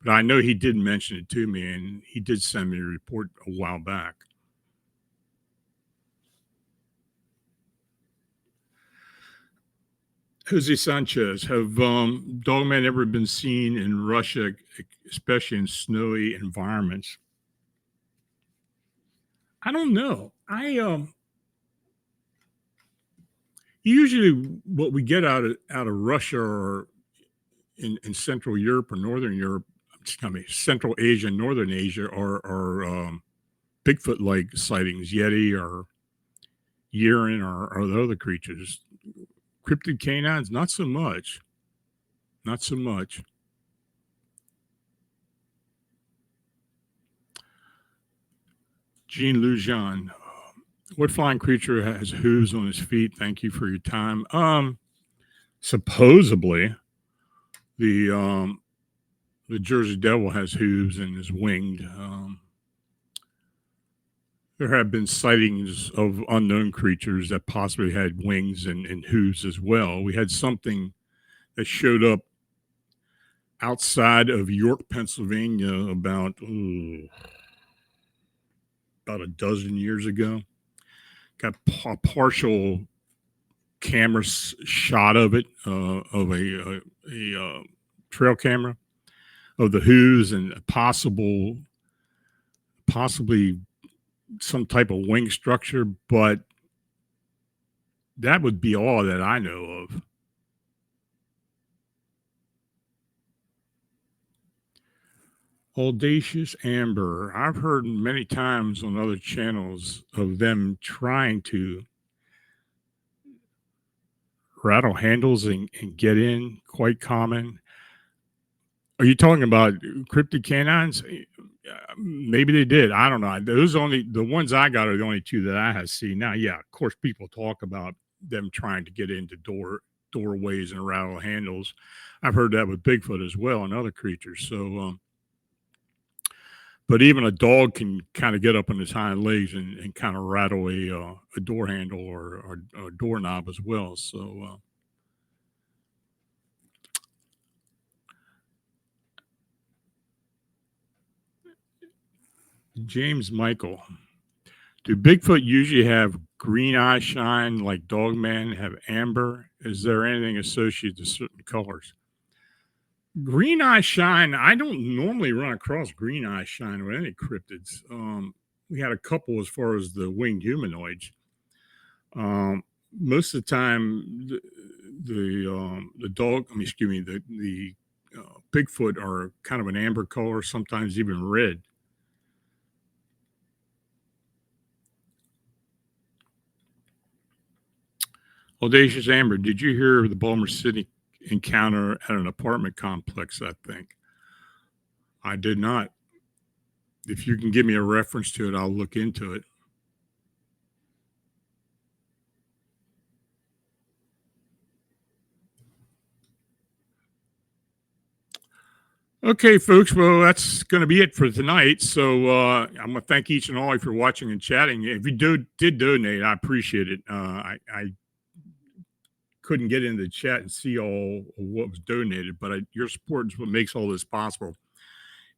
but I know he did mention it to me, and he did send me a report a while back. Jose Sanchez, have Dogman ever been seen in Russia, especially in snowy environments? I don't know. Usually what we get out of Russia or in Central Europe or Northern Europe, Central Asia and Northern Asia are Bigfoot-like sightings, Yeti or Yeren or the other creatures. Cryptid canines, not so much. Not so much. Jean Lujan, what flying creature has hooves on his feet? Thank you for your time. Supposedly, the Jersey Devil has hooves and is winged. There have been sightings of unknown creatures that possibly had wings and hooves as well. We had something that showed up outside of York, Pennsylvania about a dozen years ago. Got a partial camera shot of it, of a trail camera of the hooves and possibly some type of wing structure, but that would be all that I know of. Audacious Amber. I've heard many times on other channels of them trying to rattle handles and get in, quite common. Are you talking about cryptid canines? Maybe they did. I don't know. The ones I got are the only two that I have seen. Now, yeah, of course, people talk about them trying to get into doorways and rattle handles. I've heard that with Bigfoot as well and other creatures. So, But even a dog can kind of get up on his hind legs and kind of rattle a door handle or a doorknob as well. So James Michael, do Bigfoot usually have green eye shine like Dogman have amber? Is there anything associated to certain colors? Green eye shine, I don't normally run across green eye shine with any cryptids. We had a couple as far as the winged humanoids. Most of the time, the dog, I mean, excuse me, the Bigfoot are kind of an amber color, sometimes even red. Audacious Amber, did you hear of the Balmer City encounter at an apartment complex? I think I did not. If you can give me a reference to it, I'll look into it. Okay, folks. Well, that's going to be it for tonight. So I'm going to thank each and all of you for watching and chatting. If you did donate, I appreciate it. I couldn't get into the chat and see all of what was donated, but your support is what makes all this possible.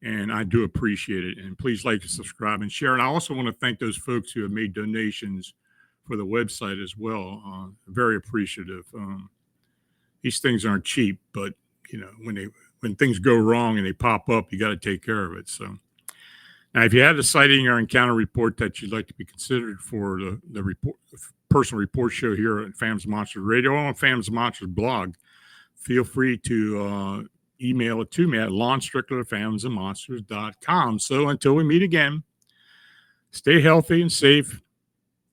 And I do appreciate it. And please like and subscribe and share. And I also want to thank those folks who have made donations for the website as well. Very appreciative. These things aren't cheap, but when things go wrong and they pop up, you got to take care of it. So now, if you have a sighting or encounter report that you'd like to be considered for the report, personal report show here at Fams Monsters Radio or on Fams Monsters blog, feel free to email it to me at lonstrickler@famsandmonsters.com. So until we meet again, stay healthy and safe.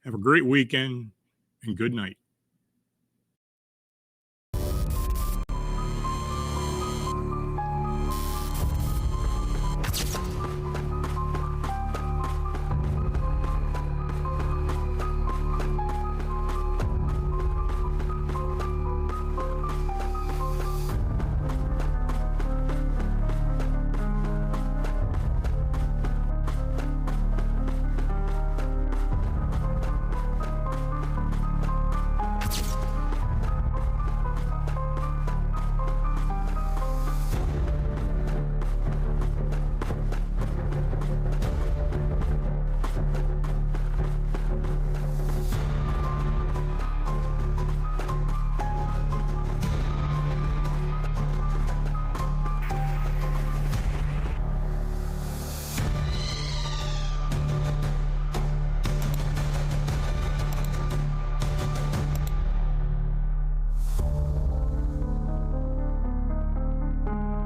Have a great weekend and good night.